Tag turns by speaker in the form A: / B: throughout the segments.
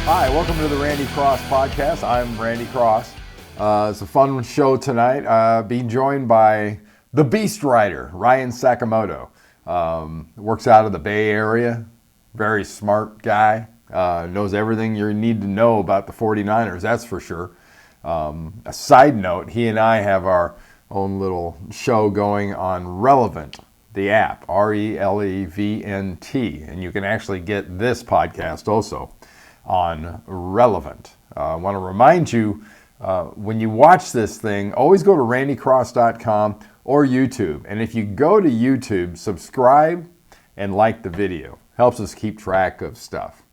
A: Hi, welcome to the Randy Cross Podcast. I'm Randy Cross. It's a fun show tonight. Being joined by the Beast Rider, Ryan Sakamoto. Works out of the Bay Area. Very smart guy. Knows everything you need to know about the 49ers, that's for sure. A side note, he and I have our own little show going on Relevant, the app, Relevnt. And you can actually get this podcast also on Relevant. I want to remind you, when you watch this thing, always go to randycross.com or YouTube. And if you go to YouTube, subscribe and like the video. Helps us keep track of stuff.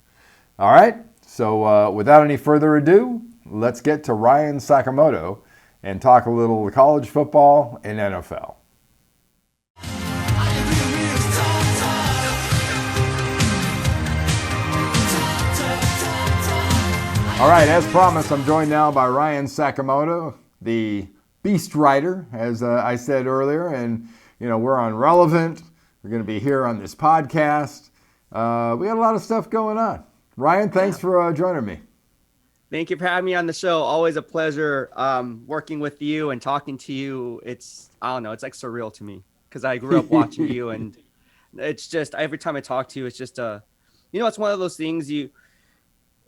A: All right, so without any further ado, let's get to Ryan Sakamoto and talk a little college football and NFL. All right, as promised, I'm joined now by Ryan Sakamoto, the Beast Rider, as I said earlier. And, you know, we're on Relevant. We're going to be here on this podcast. We got a lot of stuff going on. Ryan, thanks for joining me.
B: Thank you for having me on the show. Always a pleasure working with you and talking to you. It's like surreal to me because I grew up watching you, and it's just every time I talk to you, it's just it's one of those things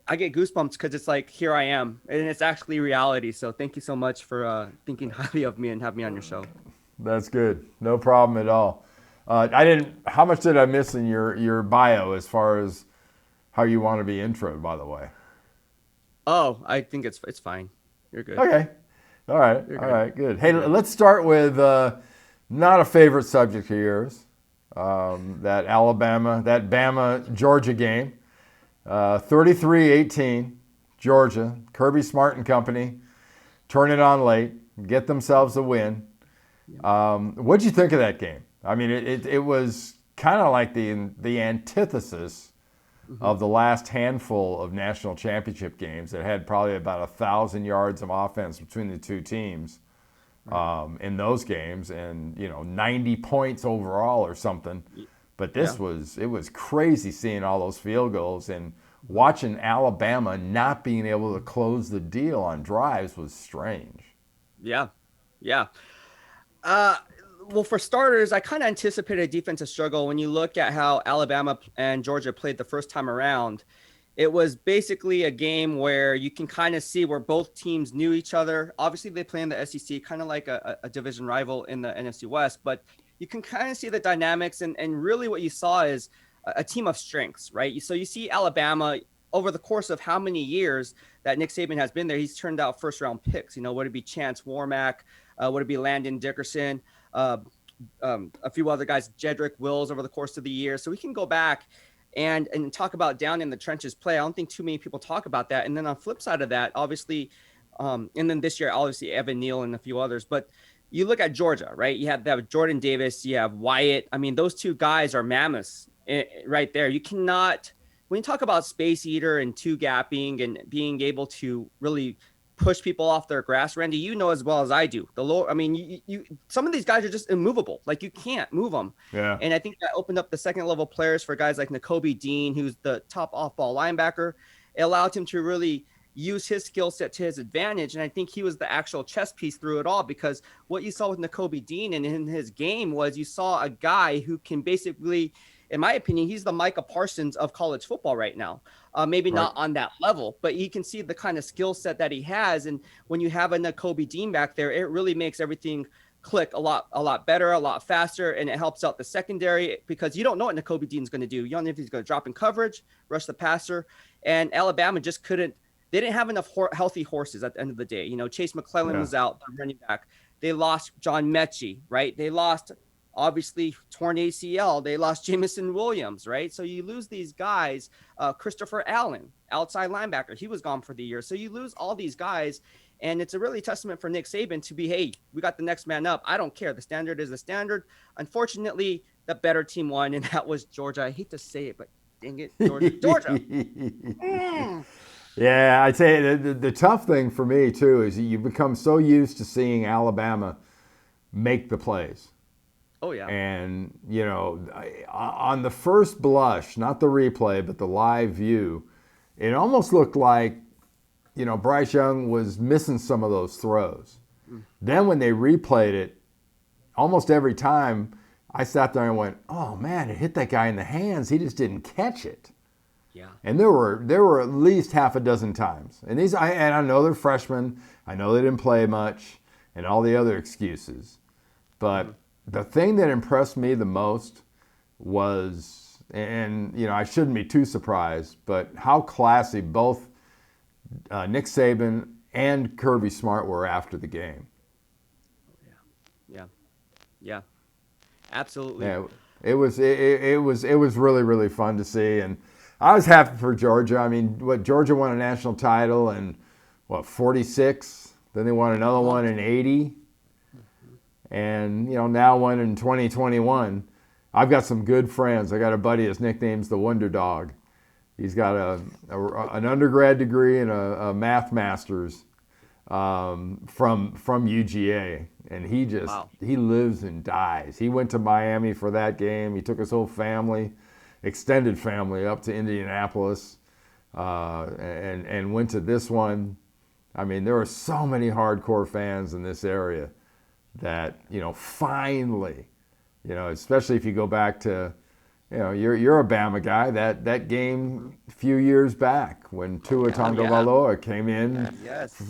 B: I get goosebumps because it's like, here I am, and it's actually reality. So thank you so much for thinking highly of me and having me on your show.
A: That's good. No problem at all. How much did I miss in your bio as far as how you want to be introed, by the way?
B: Oh, I think it's fine. You're good.
A: Okay. All right. All right. Good. Hey, let's start with not a favorite subject of yours, that Bama-Georgia game. 33-18, Georgia. Kirby Smart and company turn it on late, get themselves a win. What'd you think of that game? I mean, it was kind of like the antithesis of the last handful of national championship games that had probably about 1,000 yards of offense between the two teams in those games, and 90 points overall or something. But it was crazy seeing all those field goals and watching Alabama not being able to close the deal on drives was strange.
B: Yeah. Well, for starters, I kind of anticipated a defensive struggle. When you look at how Alabama and Georgia played the first time around, it was basically a game where you can kind of see where both teams knew each other. Obviously, they play in the SEC, kind of like a division rival in the NFC West, but you can kind of see the dynamics. And really what you saw is a team of strengths, right? So you see Alabama over the course of how many years that Nick Saban has been there, he's turned out first-round picks. Would it be Chance Warmack? Would it be Landon Dickerson? A few other guys, Jedrick Wills, over the course of the year. So we can go back and talk about down in the trenches play. I don't think too many people talk about that. And then on the flip side of that, obviously, and then this year, obviously, Evan Neal and a few others. But you look at Georgia, right? You have Jordan Davis, you have Wyatt. I mean, those two guys are mammoths right there. You cannot, when you talk about space eater and two gapping and being able to really push people off their grass, Randy, you know as well as I do. You some of these guys are just immovable. Like, you can't move them.
A: Yeah.
B: And I think that opened up the second level players for guys like Nakobe Dean, who's the top off-ball linebacker. It allowed him to really use his skill set to his advantage. And I think he was the actual chess piece through it all, because what you saw with Nakobe Dean and in his game was you saw a guy who can basically, in my opinion, he's the Micah Parsons of college football right now. Maybe not on that level, but you can see the kind of skill set that he has. And when you have a Nakobe Dean back there, it really makes everything click a lot better, a lot faster. And it helps out the secondary because you don't know what Nakobe Dean's going to do. You don't know if he's going to drop in coverage, rush the passer. And Alabama just couldn't. They didn't have enough healthy horses at the end of the day. Chase McClellan was out, the running back. They lost John Mechie, right? They lost, obviously, torn ACL. They lost Jamison Williams, right? So you lose these guys. Christopher Allen, outside linebacker, he was gone for the year. So you lose all these guys, and it's a really testament for Nick Saban to be, hey, we got the next man up. I don't care. The standard is the standard. Unfortunately, the better team won, and that was Georgia. I hate to say it, but dang it, Georgia.
A: Yeah, I'd say the tough thing for me, too, is you become so used to seeing Alabama make the plays.
B: Oh, yeah.
A: And, on the first blush, not the replay, but the live view, it almost looked like, Bryce Young was missing some of those throws. Then when they replayed it, almost every time I sat there and went, oh man, it hit that guy in the hands. He just didn't catch it.
B: Yeah.
A: And there were at least half a dozen times. And I know they're freshmen. I know they didn't play much and all the other excuses. But the thing that impressed me the most was, and I shouldn't be too surprised, but how classy both Nick Saban and Kirby Smart were after the game.
B: Yeah, absolutely.
A: Yeah, it was really, really fun to see, and I was happy for Georgia. I mean, Georgia won a national title in 46. Then they won another one in 80, and now one in 2021. I've got some good friends. I got a buddy. His nickname's the Wonder Dog. He's got an undergrad degree and a math master's from UGA, and he lives and dies. He went to Miami for that game. He took his whole family, extended family, up to Indianapolis, and went to this one. I mean, there are so many hardcore fans in this area that finally, especially if you go back to. You're a Bama guy. That game a few years back when Tua Tagovailoa came in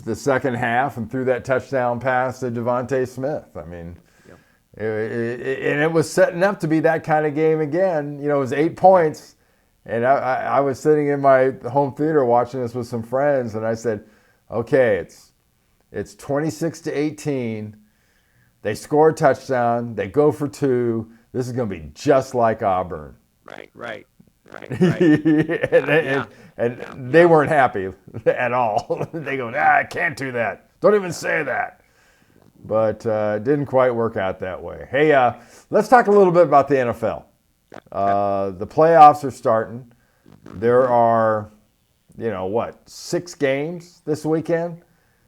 A: the second half and threw that touchdown pass to Devontae Smith. I mean, and it was setting up to be that kind of game again. It was 8 points, and I was sitting in my home theater watching this with some friends, and I said, "Okay, it's 26-18. They score a touchdown. They go for 2. This is going to be just like Auburn."
B: Right.
A: and they weren't happy at all. They go, I can't do that. Don't even say that. But it didn't quite work out that way. Hey, let's talk a little bit about the NFL. The playoffs are starting. There are, 6 games this weekend?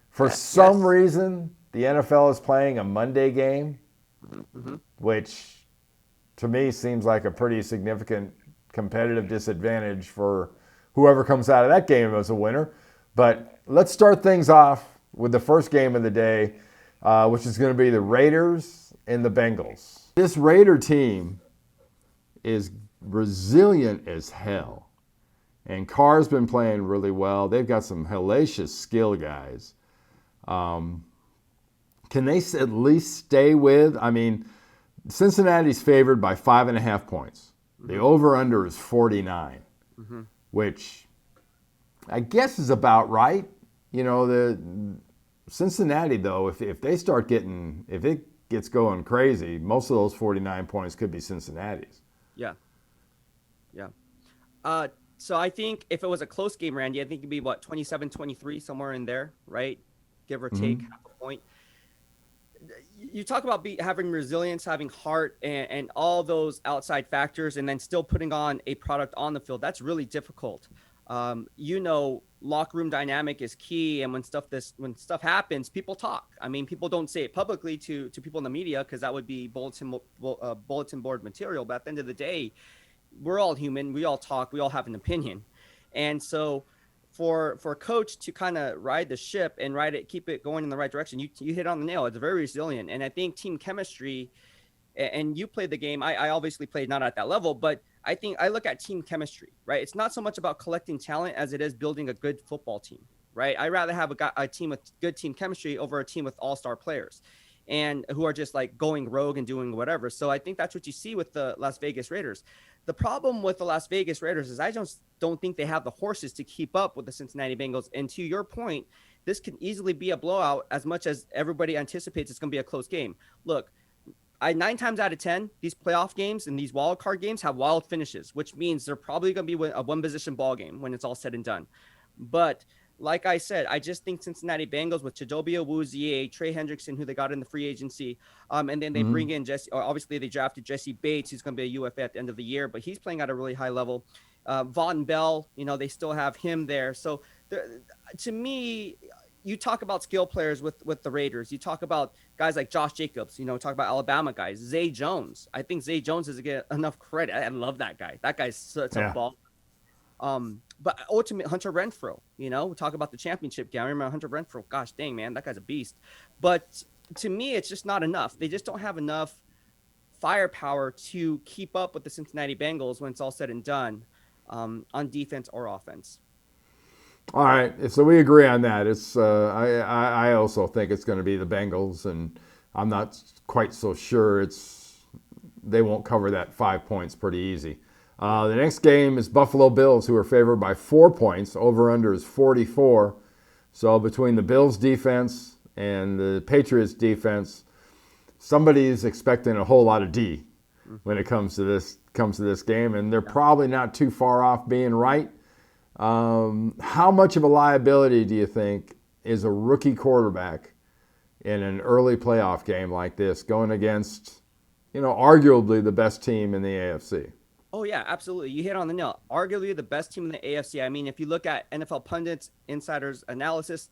A: For some reason, the NFL is playing a Monday game, which to me seems like a pretty significant competitive disadvantage for whoever comes out of that game as a winner. But let's start things off with the first game of the day, which is going to be the Raiders and the Bengals. This Raider team is resilient as hell. And Carr's been playing really well. They've got some hellacious skill guys. Can they at least stay with? I mean, Cincinnati's favored by 5.5 points. The over-under is 49, which I guess is about right. The Cincinnati, though, if they start if it gets going crazy, most of those 49 points could be Cincinnati's.
B: Yeah. So I think if it was a close game, Randy, I think it'd be 27-23, somewhere in there, right? Give or take half a point. You talk about having resilience, having heart, and all those outside factors, and then still putting on a product on the field. That's really difficult. Locker room dynamic is key, and when stuff happens, people talk. I mean, people don't say it publicly to people in the media because that would be bulletin board material. But at the end of the day, we're all human. We all talk. We all have an opinion, and so. For a coach to kind of ride the ship and keep it going in the right direction, you hit on the nail. It's very resilient, and I think team chemistry. And you played the game. I obviously played not at that level, but I think I look at team chemistry. Right, it's not so much about collecting talent as it is building a good football team. Right, I'd rather have a team with good team chemistry over a team with all-star players, and who are just like going rogue and doing whatever. So I think that's what you see with the Las Vegas Raiders. The problem with the Las Vegas Raiders is I just don't think they have the horses to keep up with the Cincinnati Bengals. And to your point, this can easily be a blowout as much as everybody anticipates it's going to be a close game. Look, 9 times out of 10, these playoff games and these wild card games have wild finishes, which means they're probably going to be a one-position ball game when it's all said and done. But like I said, I just think Cincinnati Bengals with Chidobe Awuzie, Trey Hendrickson, who they got in the free agency, and then they bring in Jesse. Obviously, they drafted Jesse Bates, who's going to be a UFA at the end of the year, but he's playing at a really high level. Von Bell, they still have him there. So to me, you talk about skill players with the Raiders. You talk about guys like Josh Jacobs, talk about Alabama guys. Zay Jones. I think Zay Jones doesn't get enough credit. I love that guy. That guy's such a ball. But ultimately, Hunter Renfrow, we talk about the championship game. I remember Hunter Renfrow. Gosh dang, man, that guy's a beast. But to me, it's just not enough. They just don't have enough firepower to keep up with the Cincinnati Bengals when it's all said and done, on defense or offense.
A: All right, so we agree on that. It's I also think it's going to be the Bengals, and I'm not quite so sure they won't cover that 5 points pretty easy. The next game is Buffalo Bills, who are favored by 4 points. Over/under is 44. So between the Bills defense and the Patriots defense, somebody is expecting a whole lot of D when it comes to this game, and they're probably not too far off being right. How much of a liability do you think is a rookie quarterback in an early playoff game like this going against, arguably the best team in the AFC?
B: Oh, yeah, absolutely. You hit on the nail. Arguably the best team in the AFC. I mean, if you look at NFL pundits, insiders analysis,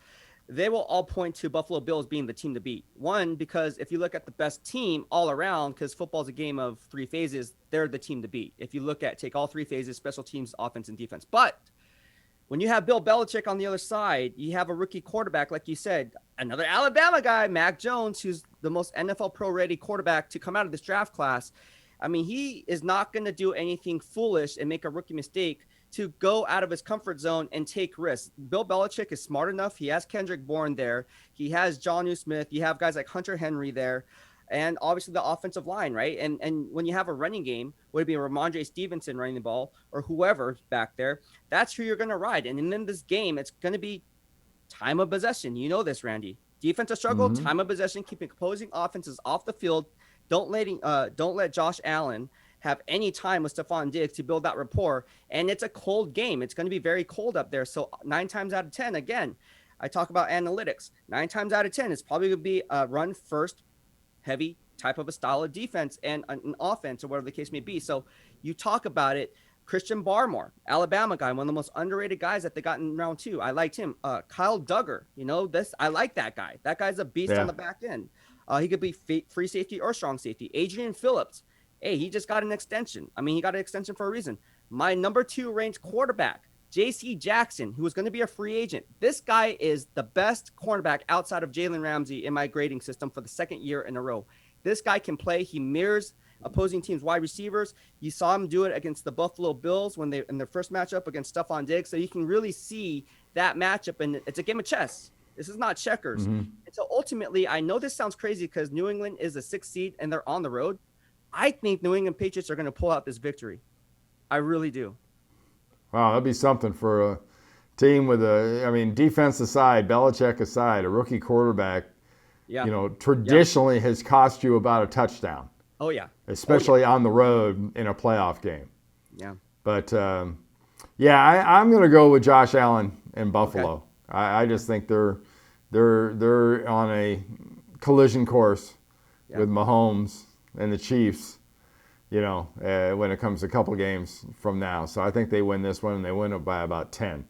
B: they will all point to Buffalo Bills being the team to beat. One, because if you look at the best team all around, because football's a game of 3 phases, they're the team to beat. If you take all 3 phases, special teams, offense, and defense. But when you have Bill Belichick on the other side, you have a rookie quarterback, like you said, another Alabama guy, Mac Jones, who's the most NFL pro-ready quarterback to come out of this draft class. I mean, he is not going to do anything foolish and make a rookie mistake to go out of his comfort zone and take risks. Bill Belichick is smart enough. He has Kendrick Bourne there. He has Jonnu Smith. You have guys like Hunter Henry there. And obviously the offensive line, right? And when you have a running game, would it be Ramondre Stevenson running the ball or whoever back there? That's who you're going to ride. And in this game, it's going to be time of possession. You know this, Randy. Defensive struggle, time of possession, keeping opposing offenses off the field. Don't let Josh Allen have any time with Stephon Diggs to build that rapport. And it's a cold game. It's going to be very cold up there. So 9 times out of 10, again, I talk about analytics. 9 times out of 10, it's probably going to be a run first, heavy type of a style of defense and an offense or whatever the case may be. So you talk about it. Christian Barmore, Alabama guy, one of the most underrated guys that they got in round 2. I liked him. Kyle Duggar, I like that guy. That guy's a beast on the back end. He could be free safety or strong safety. Adrian Phillips, hey, he just got an extension. I mean, he got an extension for a reason. My number 2 ranked quarterback, J.C. Jackson, who is going to be a free agent. This guy is the best cornerback outside of Jalen Ramsey in my grading system for the 2nd year in a row. This guy can play. He mirrors opposing teams' wide receivers. You saw him do it against the Buffalo Bills when they in their first matchup against Stephon Diggs. So you can really see that matchup, and it's a game of chess. This is not checkers. And so ultimately, I know this sounds crazy because New England is a 6th seed and they're on the road. I think New England Patriots are going to pull out this victory. I really do.
A: Wow, that'd be something for a team with defense aside, Belichick aside, a rookie quarterback, traditionally has cost you about a touchdown.
B: Oh, yeah.
A: Especially on the road in a playoff game.
B: Yeah.
A: But, I'm going to go with Josh Allen in Buffalo. Okay. I just think they're on a collision course with Mahomes and the Chiefs, when it comes to a couple games from now. So I think they win this one, and they win it by about 10.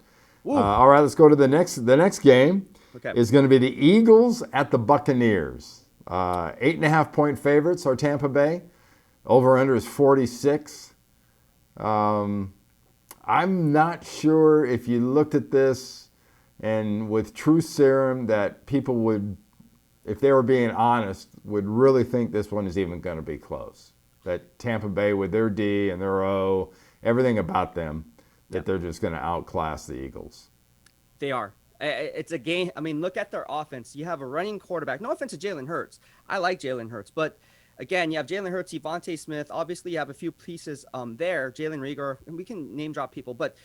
A: All right, let's go to the next game. Okay. Is going to be the Eagles at the Buccaneers. 8.5-point favorites are Tampa Bay. Over/under is 46. I'm not sure if you looked at this and with true serum that people would, if they were being honest, would really think this one is even going to be close. That Tampa Bay with their D and their O, everything about them, that they're just going to outclass the Eagles.
B: They are. It's a game. I mean, look at their offense. You have a running quarterback. No offense to Jalen Hurts. I like Jalen Hurts. But, again, you have Jalen Hurts, Devontae Smith. Obviously, you have a few pieces there. Jalen Reagor. And we can name drop people. But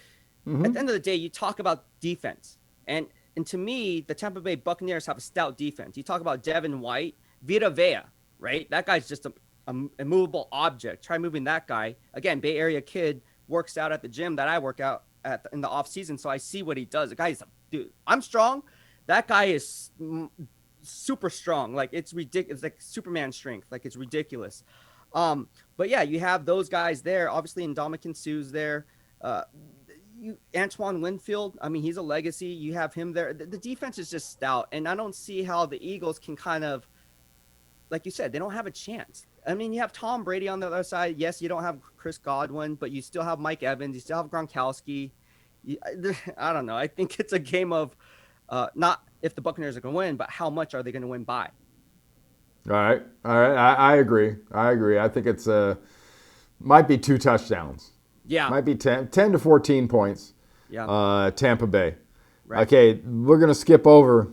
B: at the end of the day, you talk about defense. And to me, the Tampa Bay Buccaneers have a stout defense. You talk about Devin White, Vita Vea, right? That guy's just a immovable object. Try moving that guy. Again, Bay Area kid, works out at the gym that I work out at in the off season, so I see what he does. The guy's dude. I'm strong. That guy is super strong. Like, it's ridiculous. It's like Superman strength. Like, it's ridiculous. But yeah, you have those guys there. Obviously, Ndamukong Suh's there. Antoine Winfield, I mean, he's a legacy. You have him there. The defense is just stout, and I don't see how the Eagles can kind of, like you said, they don't have a chance. I mean, you have Tom Brady on the other side. Yes, you don't have Chris Godwin, but you still have Mike Evans. You still have Gronkowski. I don't know. I think it's a game of not if the Buccaneers are going to win, but how much are they going to win by?
A: All right. All right. I agree. I agree. I think it's might be 2 touchdowns.
B: Yeah.
A: Might be 10 to 14 points.
B: Yeah.
A: Tampa Bay.
B: Right.
A: Okay, we're going to skip over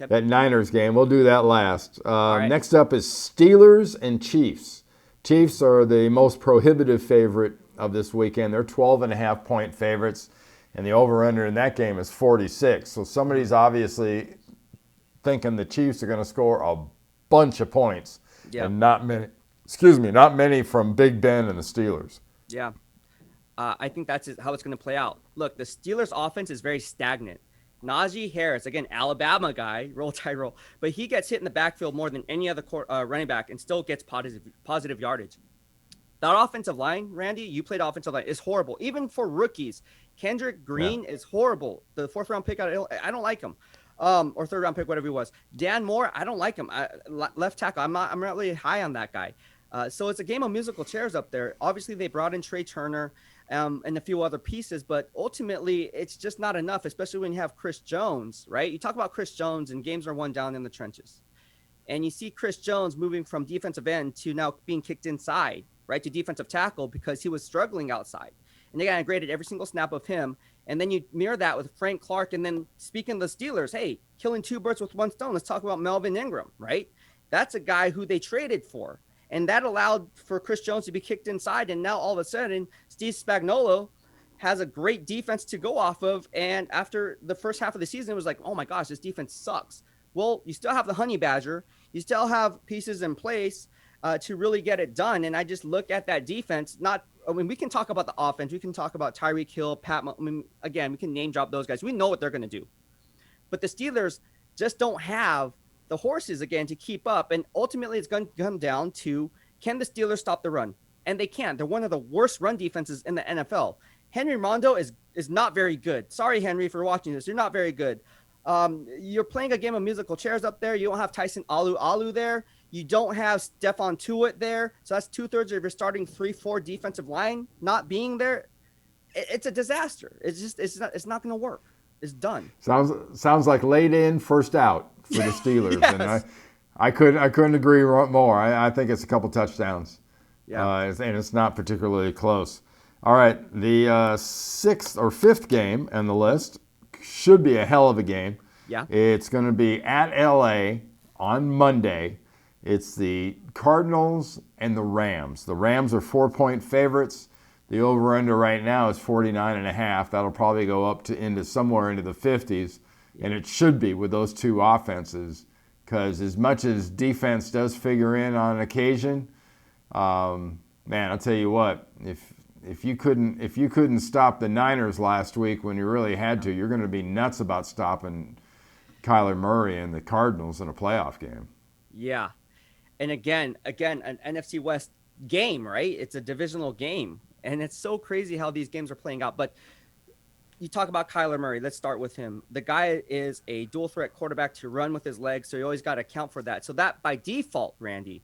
B: Okay.
A: that Niners game. We'll do that last.
B: Right.
A: Next up is Steelers and Chiefs. Chiefs are the most prohibitive favorite of this weekend. They're 12.5-point favorites, and the over-under in that game is 46. So somebody's obviously thinking the Chiefs are going to score a bunch of points,
B: Yeah.
A: and not many. Excuse me, not many from Big Ben and the Steelers.
B: Yeah. I think that's how it's going to play out. Look, the Steelers' offense is very stagnant. Najee Harris, again, Alabama guy, roll Tyrell, but he gets hit in the backfield more than any other running back and still gets positive yardage. That offensive line, Randy, you played offensive line, is horrible. Even for rookies, Kendrick Green is horrible. The 4th-round pick, I don't like him. Or 3rd-round pick, whatever he was. Dan Moore, I don't like him. Left tackle, I'm not really high on that guy. So it's a game of musical chairs up there. Obviously, they brought in Trey Turner and a few other pieces, but ultimately, it's just not enough, especially when you have Chris Jones, right? You talk about Chris Jones, and games are won down in the trenches. And you see Chris Jones moving from defensive end to now being kicked inside, right, to defensive tackle because he was struggling outside. And they got graded every single snap of him. And then you mirror that with Frank Clark. And then speaking of the Steelers, hey, killing 2 birds with 1 stone. Let's talk about Melvin Ingram, right? That's a guy who they traded for. And that allowed for Chris Jones to be kicked inside. And now all of a sudden, Steve Spagnuolo has a great defense to go off of. And after the first half of the season, it was like, oh my gosh, this defense sucks. Well, you still have the Honey Badger. You still have pieces in place to really get it done. And I just look at that defense. We can talk about the offense. We can talk about Tyreek Hill, again, we can name drop those guys. We know what they're going to do. But the Steelers just don't have the horses again to keep up. And ultimately, it's going to come down to, can the Steelers stop the run? And they can't. They're one of the worst run defenses in the NFL. Henry Rondo is not very good. Sorry, Henry, for watching this. You're not very good. You're playing a game of musical chairs up there. You don't have Tyson Alu there. You don't have Stephon Tuitt there. So that's 2/3 of your starting 3-4 defensive line not being there. It's a disaster. It's not going to work. It's done.
A: Sounds like late in, first out for the Steelers.
B: Yes.
A: And I couldn't agree more. I think it's a couple touchdowns.
B: Yeah.
A: And it's not particularly close. All right, the 6th or 5th game on the list should be a hell of a game.
B: Yeah.
A: It's going to be at LA on Monday. It's the Cardinals and the Rams. The Rams are 4-point favorites. The over-under right now is 49.5. That'll probably go up into somewhere into the 50s, and it should be with those two offenses, because as much as defense does figure in on occasion, man, I'll tell you what, if you couldn't stop the Niners last week when you really had to, you're going to be nuts about stopping Kyler Murray and the Cardinals in a playoff game.
B: Yeah. And again, an NFC West game, right? It's a divisional game. And it's so crazy how these games are playing out. But you talk about Kyler Murray. Let's start with him. The guy is a dual threat quarterback to run with his legs. So you always got to account for that. So that by default, Randy,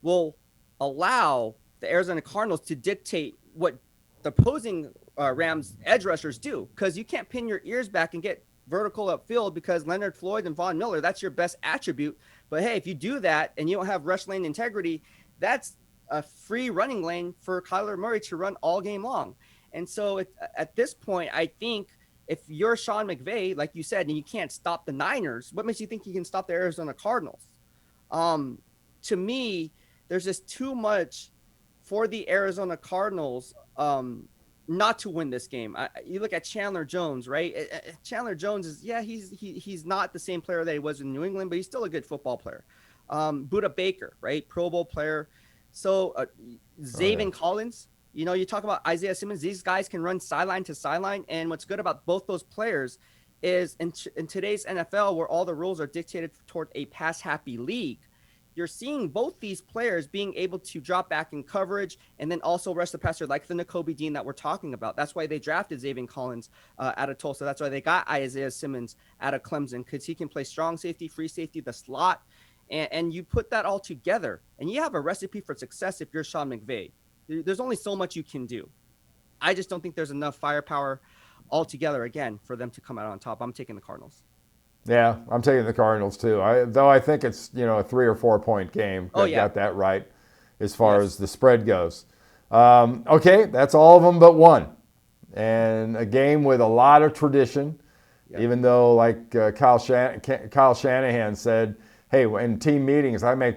B: will allow the Arizona Cardinals to dictate what the opposing Rams edge rushers do. Because you can't pin your ears back and get vertical upfield because Leonard Floyd and Von Miller, that's your best attribute. But hey, if you do that and you don't have rush lane integrity, that's a free running lane for Kyler Murray to run all game long. And so at this point, I think if you're Sean McVay, like you said, and you can't stop the Niners, what makes you think you can stop the Arizona Cardinals? To me, there's just too much for the Arizona Cardinals not to win this game. You look at Chandler Jones, right? Chandler Jones is, he's not the same player that he was in New England, but he's still a good football player. Buda Baker, right? Pro Bowl player. So Zaven Collins, you talk about Isaiah Simmons. These guys can run sideline to sideline. And what's good about both those players is in today's NFL, where all the rules are dictated toward a pass-happy league, you're seeing both these players being able to drop back in coverage and then also rush the passer like the Nakobe Dean that we're talking about. That's why they drafted Zaven Collins out of Tulsa. That's why they got Isaiah Simmons out of Clemson, because he can play strong safety, free safety, the slot. And you put that all together, and you have a recipe for success if you're Sean McVay. There's only so much you can do. I just don't think there's enough firepower altogether again for them to come out on top. I'm taking the Cardinals.
A: Yeah, I'm taking the Cardinals too. Though I think it's a 3 or 4 point game. Got that right as far as the spread goes. Okay, that's all of them but one, and a game with a lot of tradition. Yep. Even though, like Kyle Shanahan said, hey, in team meetings, I make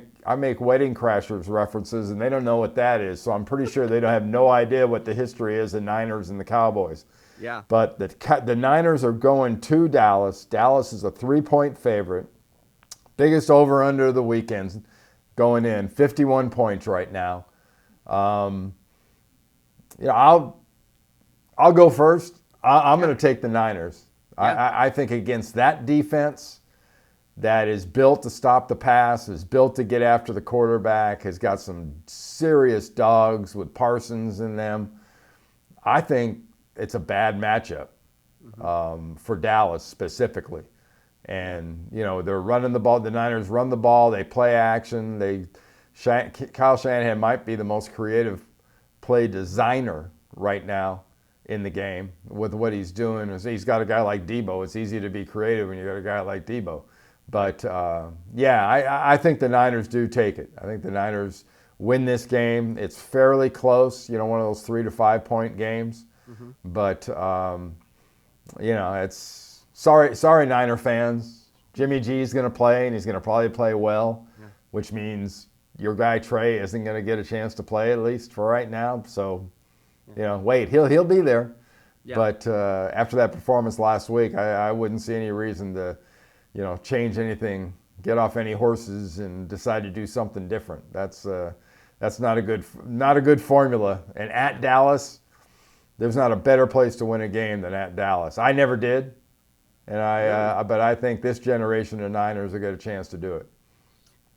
A: Wedding Crashers references, and they don't know what that is. So I'm pretty sure they don't have no idea what the history is of Niners and the Cowboys.
B: Yeah.
A: But the Niners are going to Dallas. Dallas is a 3-point favorite. Biggest over-under of the weekend going in, 51 points right now. I'll go first. I'm going to take the Niners. Yeah. I think against that defense that is built to stop the pass, is built to get after the quarterback, has got some serious dogs with Parsons in them, I think it's a bad matchup for Dallas specifically. And, they're running the ball. The Niners run the ball. They play action. Kyle Shanahan might be the most creative play designer right now in the game with what he's doing. He's got a guy like Debo. It's easy to be creative when you got a guy like Debo. But, I think the Niners do take it. I think the Niners win this game. It's fairly close, one of those 3 to 5 point games. Mm-hmm. But, it's sorry, Niner fans. Jimmy G's going to play, and he's going to probably play well, which means your guy Trey isn't going to get a chance to play, at least for right now. So, wait, he'll be there. Yeah. But after that performance last week, I wouldn't see any reason to, change anything, get off any horses, and decide to do something different. That's not a good formula. And at Dallas, there's not a better place to win a game than at Dallas. I never did, and but I think this generation of Niners will get a chance to do it.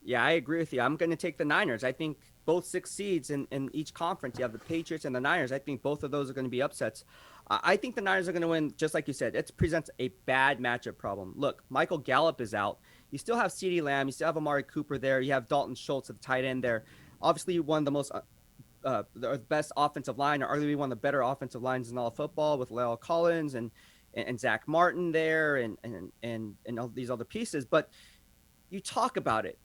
B: Yeah, I agree with you. I'm going to take the Niners. I think both 6 seeds in each conference, you have the Patriots and the Niners. I think both of those are going to be upsets. I think the Niners are going to win, just like you said. It presents a bad matchup problem. Look, Michael Gallup is out. You still have CeeDee Lamb. You still have Amari Cooper there. You have Dalton Schultz at the tight end there. Obviously, one of the most the best offensive line, or arguably one of the better offensive lines in all of football, with La'el Collins and Zach Martin there and all these other pieces. But you talk about it.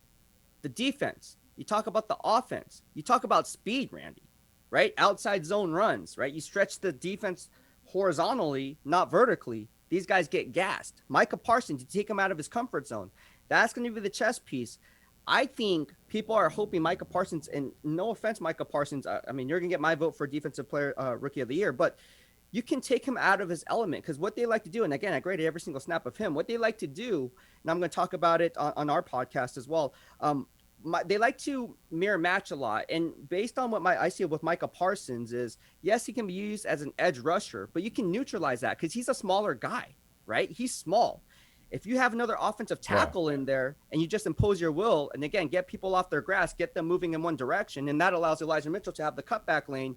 B: The defense, you talk about the offense, you talk about speed, Randy, right? Outside zone runs, right? You stretch the defense horizontally, not vertically. These guys get gassed. Micah Parsons, you take him out of his comfort zone. That's going to be the chess piece. I think people are hoping Micah Parsons, and no offense, Micah Parsons, I mean, you're going to get my vote for defensive player, rookie of the year, but you can take him out of his element, because what they like to do, and again, I graded every single snap of him, what they like to do, and I'm going to talk about it on our podcast as well, they like to mirror match a lot. And based on what I see with Micah Parsons is, yes, he can be used as an edge rusher, but you can neutralize that because he's a smaller guy, right? He's small. If you have another offensive tackle in there and you just impose your will, and again, get people off their grass, get them moving in one direction, and that allows Elijah Mitchell to have the cutback lane,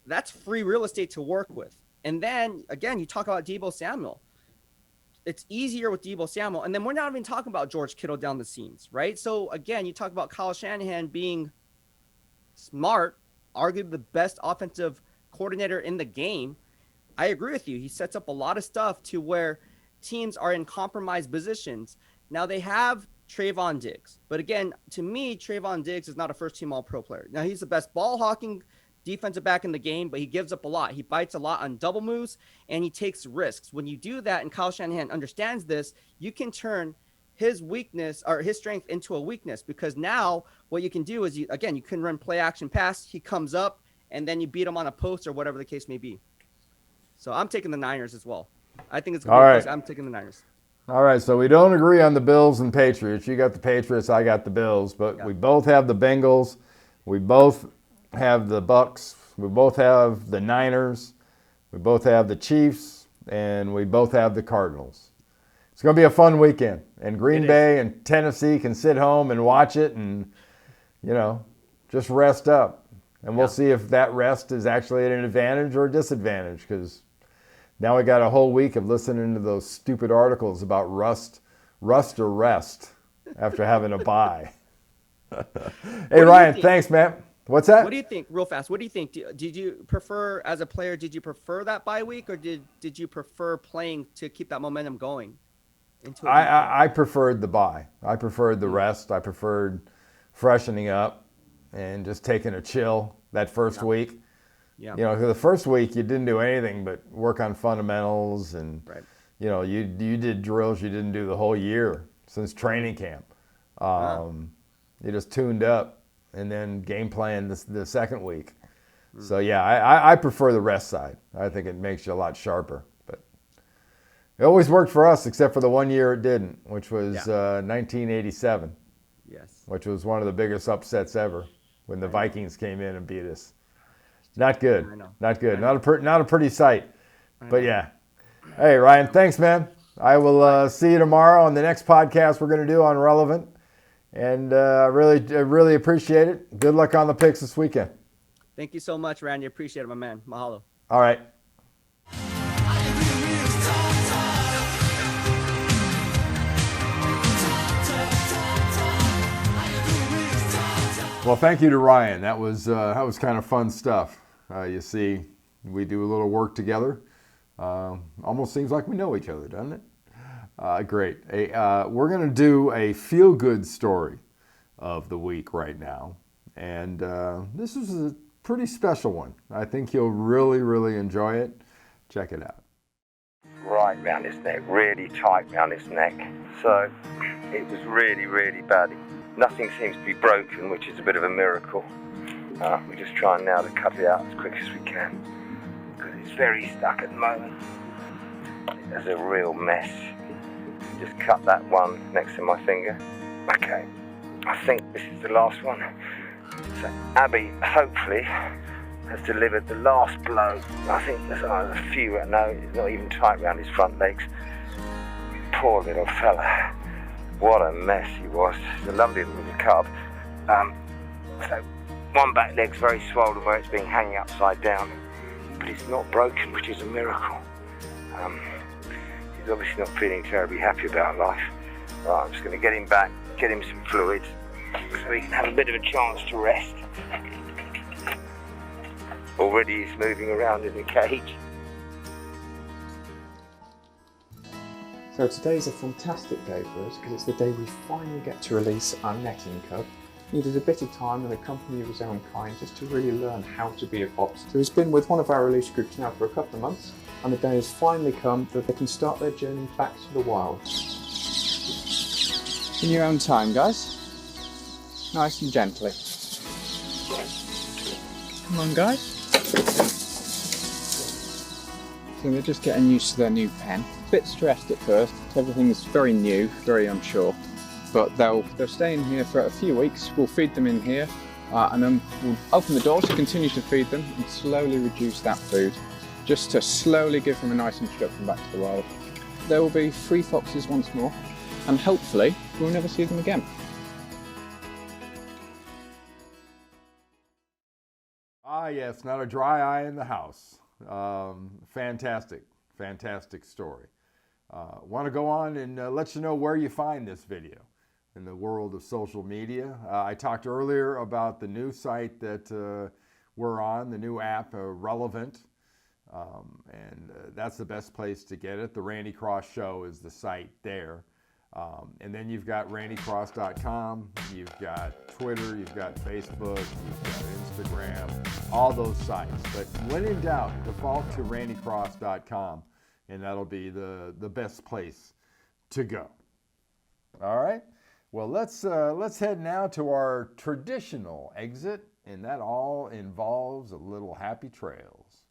B: that's free real estate to work with. And then, again, you talk about Deebo Samuel. It's easier with Deebo Samuel. And then we're not even talking about George Kittle down the seams, right? So, again, you talk about Kyle Shanahan being smart, arguably the best offensive coordinator in the game. I agree with you. He sets up a lot of stuff to where teams are in compromised positions. Now, they have Trayvon Diggs. But, again, to me, Trayvon Diggs is not a first-team All-Pro player. Now, he's the best ball-hawking defensive back in the game, but he gives up a lot. He bites a lot on double moves, and he takes risks. When you do that, and Kyle Shanahan understands this, you can turn his weakness or his strength into a weakness, because now what you can do is, you can run play action pass. He comes up, and then you beat him on a post or whatever the case may be. So I'm taking the Niners as well. I think it's going to be close. I'm taking the Niners.
A: All right, so we don't agree on the Bills and Patriots. You got the Patriots, I got the Bills, but we both have the Bengals. We both have the Bucks, we both have the Niners, we both have the Chiefs, and we both have the Cardinals. It's going to be a fun weekend, and Green Bay and Tennessee can sit home and watch it and, just rest up. And we'll see if that rest is actually an advantage or a disadvantage, because now we got a whole week of listening to those stupid articles about rust or rest after having a bye. Hey, Ryan, thanks, man. What's that?
B: What do you think, real fast? What do you think? Did you prefer, as a player, did you prefer that bye week, or did you prefer playing to keep that momentum going?
A: I preferred the bye. I preferred the rest. I preferred freshening up and just taking a chill that first week.
B: Yeah.
A: You know, the first week you didn't do anything but work on fundamentals, and you know, you did drills you didn't do the whole year since training camp. You just tuned up and then game plan the second week. So yeah, I prefer the rest side. I think it makes you a lot sharper. But it always worked for us, except for the 1 year it didn't, which was 1987.
B: Yes.
A: Which was one of the biggest upsets ever, when the Vikings came in and beat us. Not good. Not good. Not a pretty sight. But yeah. Hey, Ryan, thanks, man. I will see you tomorrow on the next podcast we're going to do on Relevant. And I really appreciate it. Good luck on the picks this weekend.
B: Thank you so much, Randy. Appreciate it, my man. Mahalo.
A: All right. Well, thank you to Ryan. That was kind of fun stuff. You see, we do a little work together. Almost seems like we know each other, doesn't it? Great. We're going to do a feel-good story of the week right now. And this is a pretty special one. I think you'll really enjoy it. Check it out.
C: Right round his neck, really tight round his neck. So it was really bad. Nothing seems to be broken, which is a bit of a miracle. We're just trying now to cut it out as quick as we can, because it's very stuck at the moment. It's a real mess. Just cut that one next to my finger. Okay, I think this is the last one. So Abby, hopefully, has delivered the last blow. I think there's a few, no, it's not even tight around his front legs. Poor little fella. What a mess he was. He's a lovely little cub. So one back leg's very swollen where it's been hanging upside down, but it's not broken, which is a miracle. He's obviously not feeling terribly happy about life. Right, I'm just going to get him back, get him some fluids, so he can have a bit of a chance to rest. Already he's moving around in the cage.
D: So today's a fantastic day for us, because it's the day we finally get to release our netting cub. Needed a bit of time and the company of his own kind just to really learn how to be a fox. So he's been with one of our release groups now for a couple of months, and the day has finally come that they can start their journey back to the wild. In your own time, guys. Nice and gently. Come on, guys. So they're just getting used to their new pen. A bit stressed at first. Everything is very new, very unsure. But they'll stay in here for a few weeks. We'll feed them in here, and then we'll open the door to continue to feed them and slowly reduce that food, just to slowly give them a nice introduction back to the wild. There will be 3 foxes once more, and hopefully we'll never see them again.
A: Ah, yes, not a dry eye in the house. Fantastic story. Want to go on and let you know where you find this video in the world of social media. I talked earlier about the new site that we're on, the new app, Relevant, and that's the best place to get it. The Randy Cross Show is the site there. And then you've got randycross.com, you've got Twitter, you've got Facebook, you've got Instagram, all those sites. But when in doubt, default to randycross.com, and that'll be the best place to go. All right? Well, let's head now to our traditional exit, and that all involves a little happy trails.